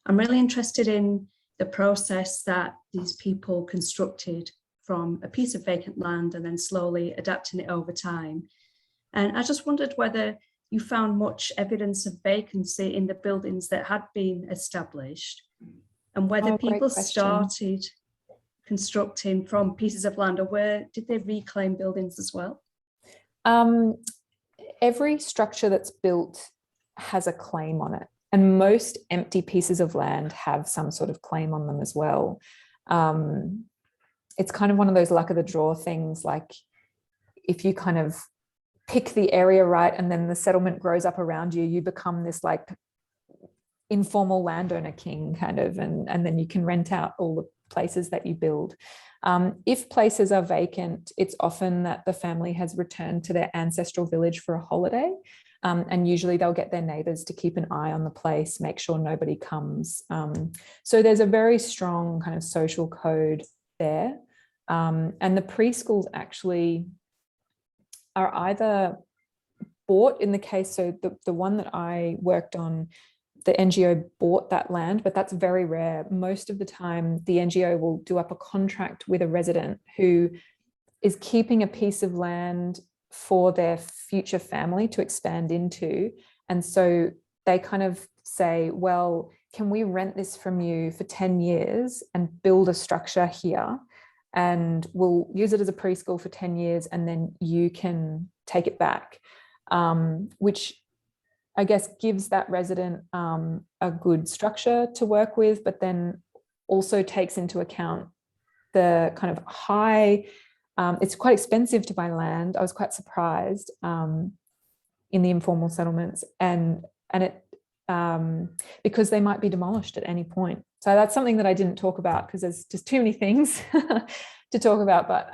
really interested in the process that these people constructed from a piece of vacant land and then slowly adapting it over time. And I just wondered whether you found much evidence of vacancy in the buildings that had been established, and whether people started constructing from pieces of land, or did they reclaim buildings as well? Every structure that's built has a claim on it, and most empty pieces of land have some sort of claim on them as well. It's kind of one of those luck of the draw things, like if you kind of pick the area right and then the settlement grows up around you, you become this like informal landowner king kind of, and then you can rent out all the places that you build. If places are vacant, it's often that the family has returned to their ancestral village for a holiday, and usually they'll get their neighbours to keep an eye on the place, make sure nobody comes. So there's a very strong kind of social code there. And the preschools actually are either bought, in the case, so the one that I worked on, the NGO bought that land, but that's very rare. Most of the time, the NGO will do up a contract with a resident who is keeping a piece of land for their future family to expand into. And so they kind of say, well, can we rent this from you for 10 years and build a structure here? And we'll use it as a preschool for 10 years, and then you can take it back, which I guess gives that resident a good structure to work with, but then also takes into account the kind of high, it's quite expensive to buy land. I was quite surprised in the informal settlements, and it because they might be demolished at any point. So that's something that I didn't talk about because there's just too many things to talk about. But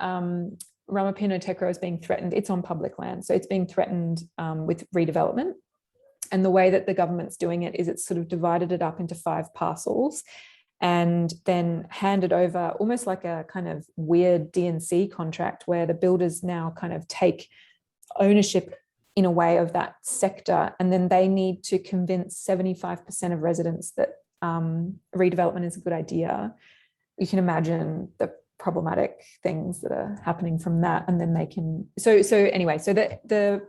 Ramapino Tekro is being threatened. It's on public land, so it's being threatened with redevelopment. And the way that the government's doing it is it's sort of divided it up into 5 parcels and then handed over almost like a kind of weird DNC contract where the builders now kind of take ownership in a way of that sector. And then they need to convince 75% of residents that redevelopment is a good idea. You can imagine the problematic things that are happening from that. And then they can, so anyway, so the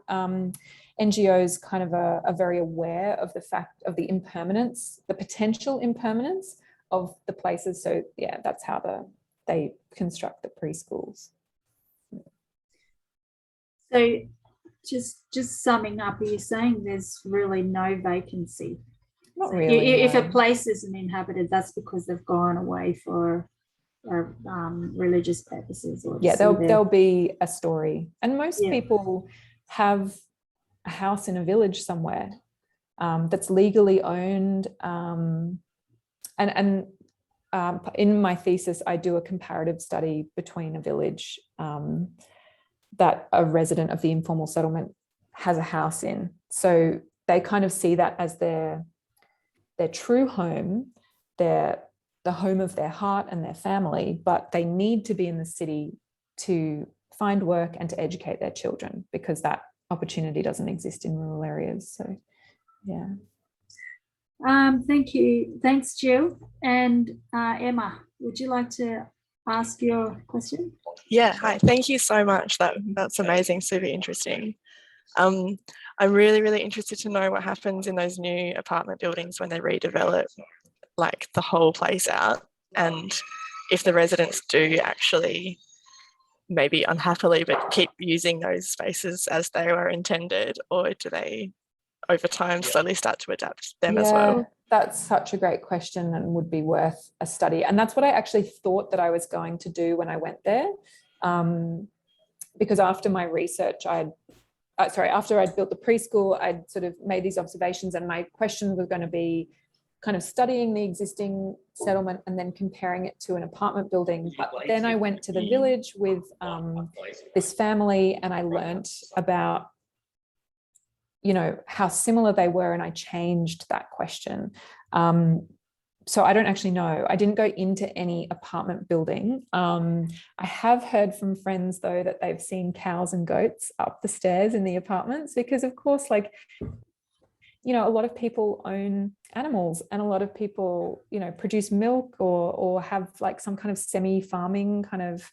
NGOs kind of are very aware of the fact of the impermanence, the potential impermanence of the places. So yeah, that's how they construct the preschools. So just summing up, are you saying there's really no vacancy? Not really. If a place isn't inhabited, that's because they've gone away for religious purposes. Or yeah, there'll be a story. And most people have a house in a village somewhere that's legally owned. And in my thesis, I do a comparative study between a village that a resident of the informal settlement has a house in. So they kind of see that as their true home, the home of their heart and their family, but they need to be in the city to find work and to educate their children because that opportunity doesn't exist in rural areas. So yeah. Thank you. Thanks, Jill. And Emma, would you like to ask your question? Yeah, hi. Thank you so much. That's amazing, super interesting. I'm really interested to know what happens in those new apartment buildings when they redevelop like the whole place out, and if the residents do actually maybe unhappily but keep using those spaces as they were intended, or do they over time slowly start to adapt them as well? That's such a great question and would be worth a study. And that's what I actually thought that I was going to do when I went there. Because after my research, after I'd built the preschool, I'd sort of made these observations, and my question was going to be, kind of studying the existing settlement and then comparing it to an apartment building. But then I went to the village with this family, and I learnt about, you know, how similar they were, and I changed that question. So I don't actually know. I didn't go into any apartment building. I have heard from friends, though, that they've seen cows and goats up the stairs in the apartments because, of course, like, you know, a lot of people own animals, and a lot of people, you know, produce milk or have like some kind of semi-farming kind of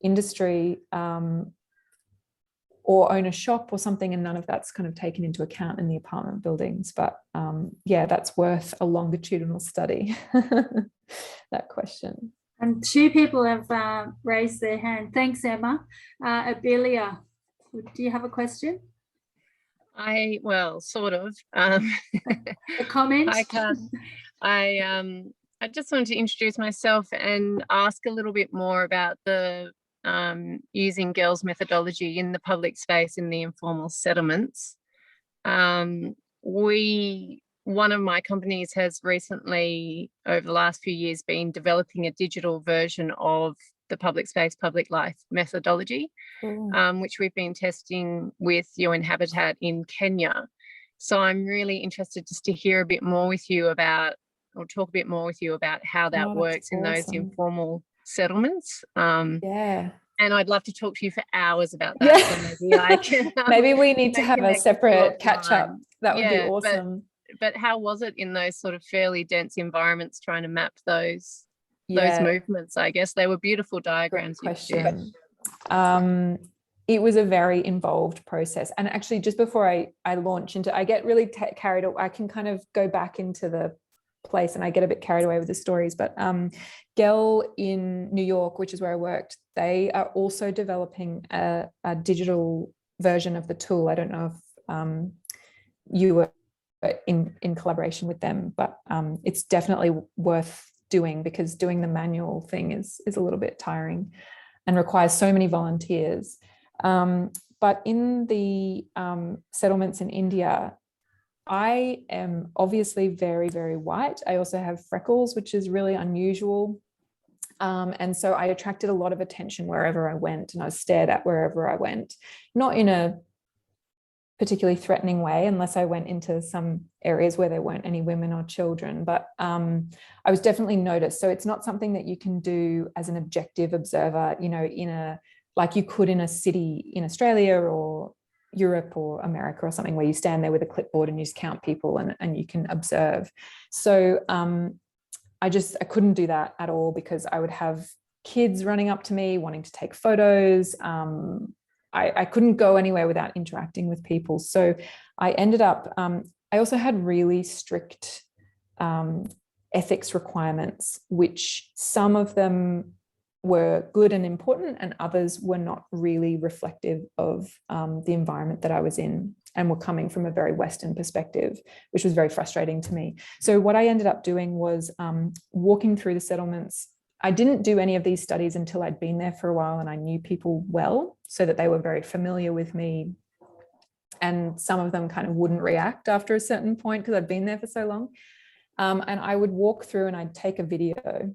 industry, or own a shop or something, and none of that's kind of taken into account in the apartment buildings. But yeah, that's worth a longitudinal study, that question. And 2 people have raised their hand. Thanks, Emma. Abelia, do you have a question? Well, sort of. A comment? I can't. I just wanted to introduce myself and ask a little bit more about the using girls' methodology in the public space in the informal settlements. One of my companies has recently, over the last few years, been developing a digital version of the public space, public life methodology, which we've been testing with UN Habitat in Kenya. So I'm really interested just to hear a bit more with you about, or talk a bit more with you about how that works in those informal settlements. Yeah. And I'd love to talk to you for hours about that. Yeah. So maybe I can. Maybe we need to have a separate catch up. That would be awesome. But how was it in those sort of fairly dense environments, trying to map those movements? I guess they were beautiful diagrams. Great question. It was a very involved process. And actually, just before I launch into, I get really carried away. I can kind of go back into the place and I get a bit carried away with the stories. But Gell in New York, which is where I worked, they are also developing a digital version of the tool. I don't know if you were in collaboration with them, but it's definitely worth doing, because doing the manual thing is a little bit tiring and requires so many volunteers. But in the settlements in India, I am obviously very, very white. I also have freckles, which is really unusual. And so I attracted a lot of attention wherever I went, and I was stared at wherever I went, not in a particularly threatening way, unless I went into some areas where there weren't any women or children. But I was definitely noticed. So it's not something that you can do as an objective observer, you know, like you could in a city in Australia or Europe or America or something, where you stand there with a clipboard and you just count people and you can observe. So I couldn't do that at all, because I would have kids running up to me wanting to take photos. I couldn't go anywhere without interacting with people. So I ended up, I also had really strict ethics requirements, which some of them were good and important, and others were not really reflective of the environment that I was in, and were coming from a very Western perspective, which was very frustrating to me. So what I ended up doing was walking through the settlements. I didn't do any of these studies until I'd been there for a while and I knew people well, so that they were very familiar with me. And some of them kind of wouldn't react after a certain point because I'd been there for so long. And I would walk through and I'd take a video.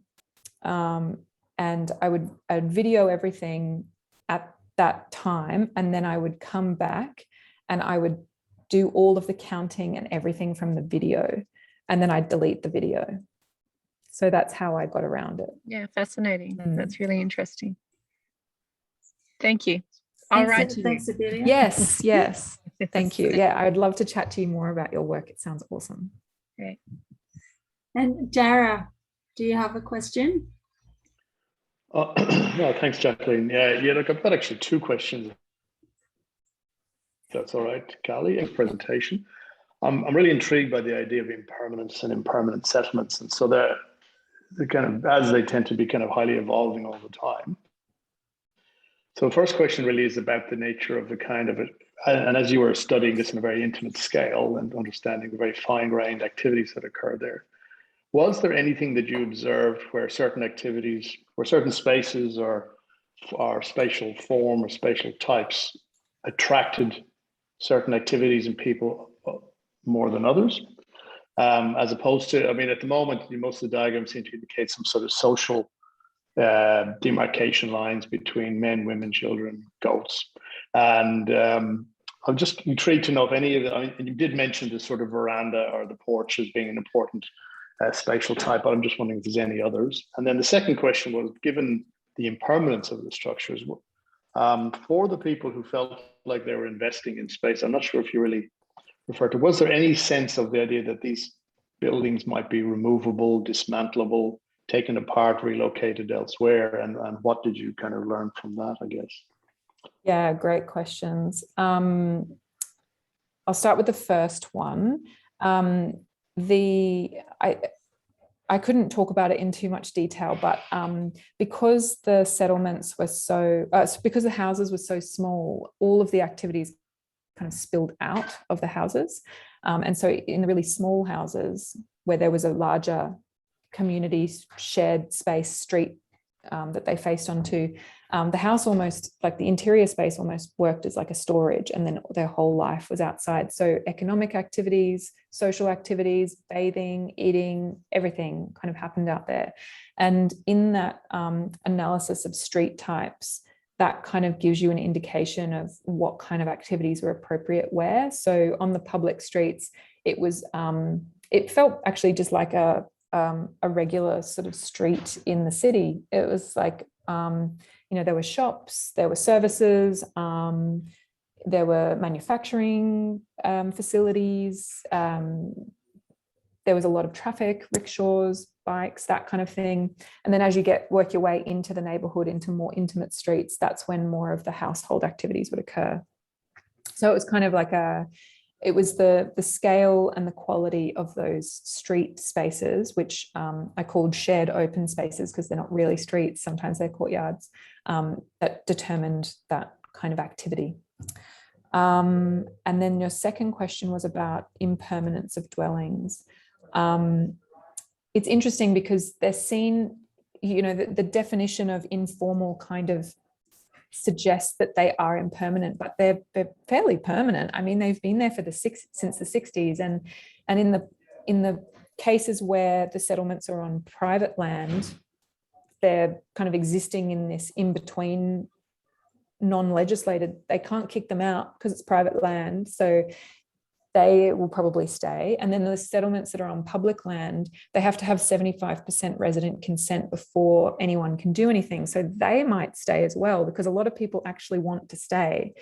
And I'd video everything at that time, and then I would come back and I would do all of the counting and everything from the video, and then I'd delete the video. So that's how I got around it. Yeah, fascinating. That's really interesting. Thank you. All right. Thanks, Adelia. Yes. Thank you. Yeah, I'd love to chat to you more about your work. It sounds awesome. Great. And Dara, do you have a question? No, thanks, Jacqueline. Yeah. Look, I've got actually 2 questions. If that's all right, Kali, in presentation. I'm really intrigued by the idea of impermanence and impermanent settlements, and so they're kind of, as they tend to be kind of highly evolving all the time. So the first question really is about the nature of the kind of it, and as you were studying this on a very intimate scale and understanding the very fine-grained activities that occur there, was there anything that you observed where certain activities, where certain spaces or spatial form or spatial types attracted certain activities and people more than others? as opposed to, I mean, at the moment, most of the diagrams seem to indicate some sort of social demarcation lines between men, women, children, goats. And I'm just intrigued to know if any of the, I mean, you did mention the sort of veranda or the porch as being an important spatial type, but I'm just wondering if there's any others. And then the second question was, given the impermanence of the structures, for the people who felt like they were investing in space, I'm not sure if you really referred to, was there any sense of the idea that these buildings might be removable, dismantleable, taken apart, relocated elsewhere? And what did you kind of learn from that, I guess? Yeah, great questions. I'll start with the first one. I couldn't talk about it in too much detail, but because the settlements were because the houses were so small, all of the activities kind of spilled out of the houses. And so in the really small houses where there was a larger community shared space street that they faced onto, the house almost, like the interior space almost worked as like a storage, and then their whole life was outside. So economic activities, social activities, bathing, eating, everything kind of happened out there. And in that analysis of street types, that kind of gives you an indication of what kind of activities were appropriate where. So on the public streets, it was, it felt actually just like a regular sort of street in the city. It was like, there were shops, there were services, there were manufacturing facilities, there was a lot of traffic, rickshaws, bikes, that kind of thing. And then as you work your way into the neighborhood, into more intimate streets, that's when more of the household activities would occur. So it was kind of like it was the scale and the quality of those street spaces, which I called shared open spaces because they're not really streets, sometimes they're courtyards, that determined that kind of activity. And then your second question was about impermanence of dwellings. It's interesting because they're seen, the definition of informal kind of suggests that they are impermanent, but they're fairly permanent. I mean, they've been there since the 60s, and in the cases where the settlements are on private land, they're kind of existing in this in-between, non-legislated. They can't kick them out because it's private land, so they will probably stay. And then the settlements that are on public land, they have to have 75% resident consent before anyone can do anything. So they might stay as well, because a lot of people actually want to stay.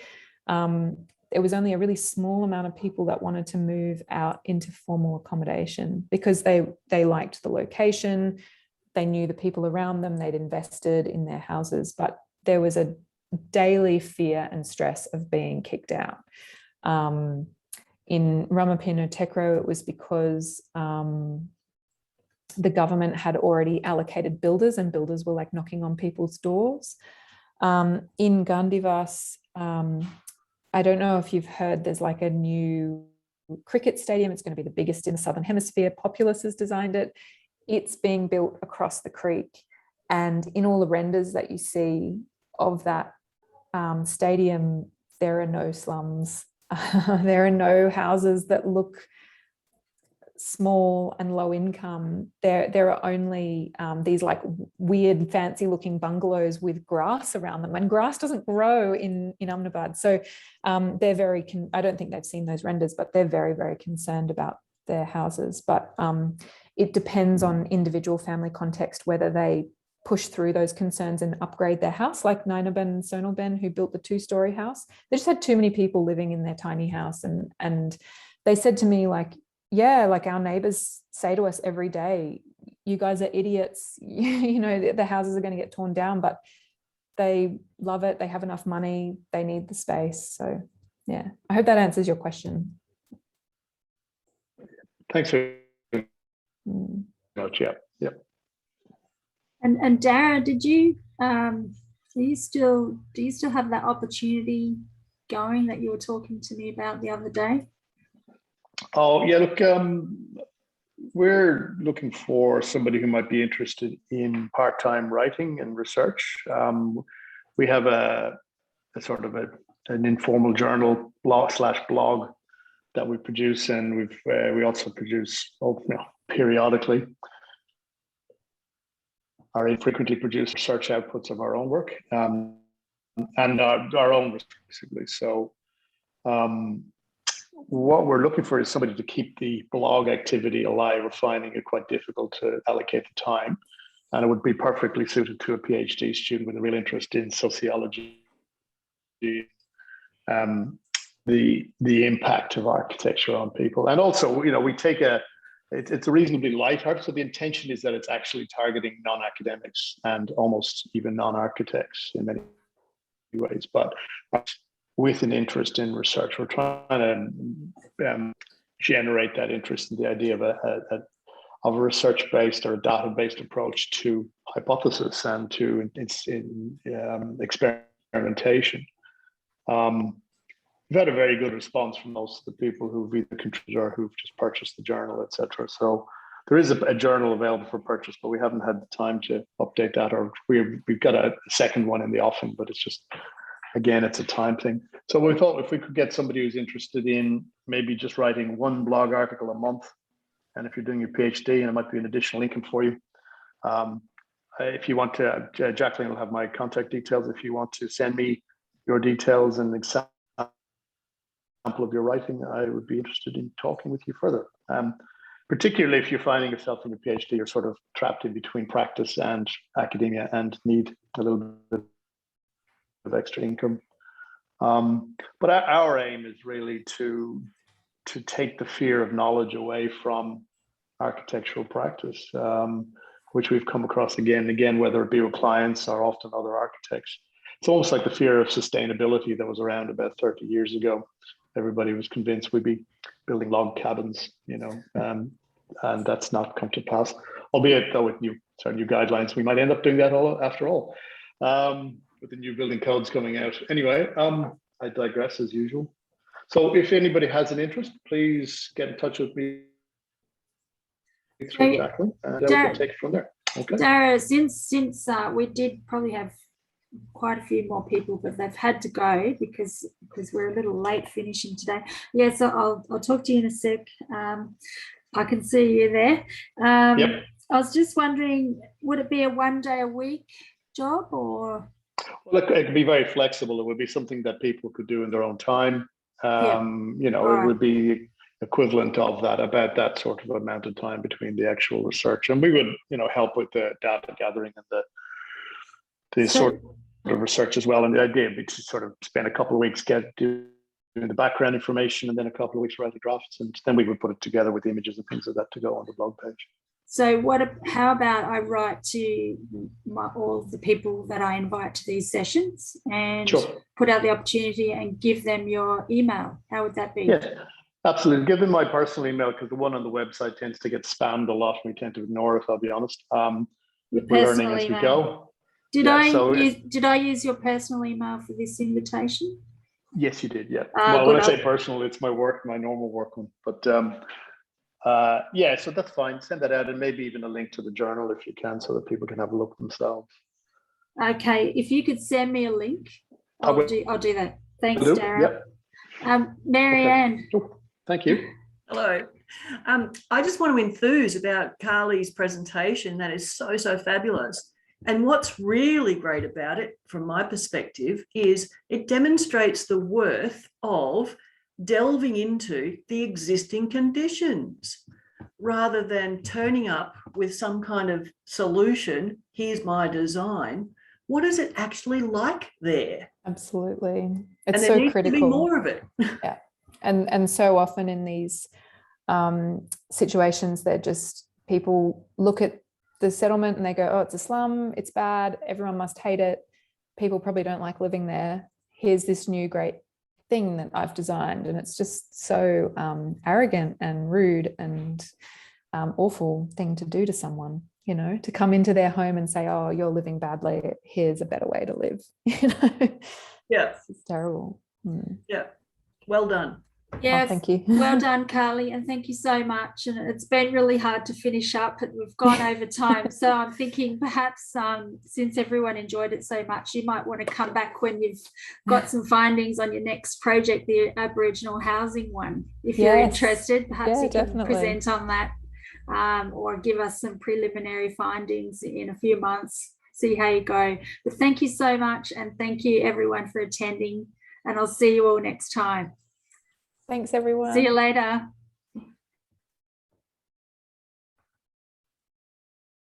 There was only a really small amount of people that wanted to move out into formal accommodation because they liked the location, they knew the people around them, they'd invested in their houses, but there was a daily fear and stress of being kicked out. In Ramapino Tekro, it was because the government had already allocated builders, and builders were like knocking on people's doors. In Gandivas, I don't know if you've heard, there's like a new cricket stadium. It's going to be the biggest in the Southern Hemisphere. Populous has designed it. It's being built across the creek. And in all the renders that you see of that stadium, there are no slums. There are no houses that look small and low income. There are only these like weird fancy looking bungalows with grass around them, and grass doesn't grow in Ahmedabad. So they're very, I don't think they've seen those renders, but they're very, very concerned about their houses. But it depends on individual family context whether they push through those concerns and upgrade their house, like Nainaben and Sonalben, who built the 2-story house. They just had too many people living in their tiny house. And they said to me, like, yeah, like our neighbors say to us every day, you guys are idiots. The houses are going to get torn down, but they love it. They have enough money. They need the space. So yeah, I hope that answers your question. Thanks very much. Yeah. And Dara, do you still have that opportunity going that you were talking to me about the other day? Oh yeah, look, we're looking for somebody who might be interested in part-time writing and research. We have a sort of an informal journal blog that we produce, and we also produce periodically or infrequently produce research outputs of our own work, and our own basically. So what we're looking for is somebody to keep the blog activity alive. We're finding it quite difficult to allocate the time, and it would be perfectly suited to a PhD student with a real interest in sociology, the impact of architecture on people. And also, we take it's a reasonably light art, so the intention is that it's actually targeting non-academics and almost even non-architects in many ways, but with an interest in research. We're trying to generate that interest in the idea of a research-based or a data-based approach to hypothesis and to experimentation. We've had a very good response from most of the people who've either contributed or who've just purchased the journal, etc. So there is a journal available for purchase, but we haven't had the time to update that, or we've got a second one in the offing, but it's just, again, it's a time thing. So we thought if we could get somebody who's interested in maybe just writing one blog article a month, and if you're doing your PhD, and it might be an additional income for you. If you want to, Jacqueline will have my contact details. If you want to send me your details and example of your writing, I would be interested in talking with you further. Particularly if you're finding yourself in your PhD, you're sort of trapped in between practice and academia and need a little bit of extra income. But our aim is really to take the fear of knowledge away from architectural practice, which we've come across again and again, whether it be with clients or often other architects. It's almost like the fear of sustainability that was around about 30 years ago. Everybody was convinced we'd be building log cabins, and that's not come to pass. Albeit, though, with new guidelines, we might end up doing that after all, with the new building codes coming out. Anyway, I digress as usual. So if anybody has an interest, please get in touch with me through Jacqueline, and we can take it from there. Okay. Dara, since we did probably have quite a few more people, but they've had to go because we're a little late finishing today. Yeah, so I'll talk to you in a sec. I can see you there. Yep. I was just wondering, would it be a 1 day a week job or? Well, it could be very flexible. It would be something that people could do in their own time. It would be equivalent of that, about that sort of amount of time between the actual research, and we would, help with the data gathering and the sort of research as well. And the idea would be to sort of spend a couple of weeks doing the background information, and then a couple of weeks writing drafts, and then we would put it together with images and things like that to go on the blog page. So how about I write to all the people that I invite to these sessions and put out the opportunity and give them your email? How would that be? Yeah, absolutely. Give them my personal email, because the one on the website tends to get spammed a lot. We tend to ignore it, I'll be honest. Your we're learning personal as email. we go. Did I use your personal email for this invitation? Yes, you did. Yeah. Well, when I say personal, it's my normal work one. But so that's fine. Send that out, and maybe even a link to the journal if you can, so that people can have a look themselves. Okay, if you could send me a link, I'll do that. Thanks, Dara. Yep. Marianne. Okay. Thank you. Hello. I just want to enthuse about Kali's presentation. That is so fabulous. And what's really great about it, from my perspective, is it demonstrates the worth of delving into the existing conditions rather than turning up with some kind of solution. Here's my design. What is it actually like there? Absolutely. It's and there so needs critical. to be more of it. Yeah. And so often in these situations, they're just, people look at the settlement and they go, oh, it's a slum, it's bad, everyone must hate it, people probably don't like living there, here's this new great thing that I've designed. And it's just so arrogant and rude and awful thing to do to someone, to come into their home and say, oh, you're living badly, here's a better way to live. Yeah, it's terrible. Yeah, well done. Yeah, thank you. Well done, Kali, and thank you so much. And it's been really hard to finish up, and we've gone over time. So I'm thinking perhaps since everyone enjoyed it so much, you might want to come back when you've got some findings on your next project, the Aboriginal housing one. If you're interested, perhaps you can present on that or give us some preliminary findings in a few months, see how you go. But thank you so much, and thank you everyone for attending, and I'll see you all next time. Thanks, everyone. See you later.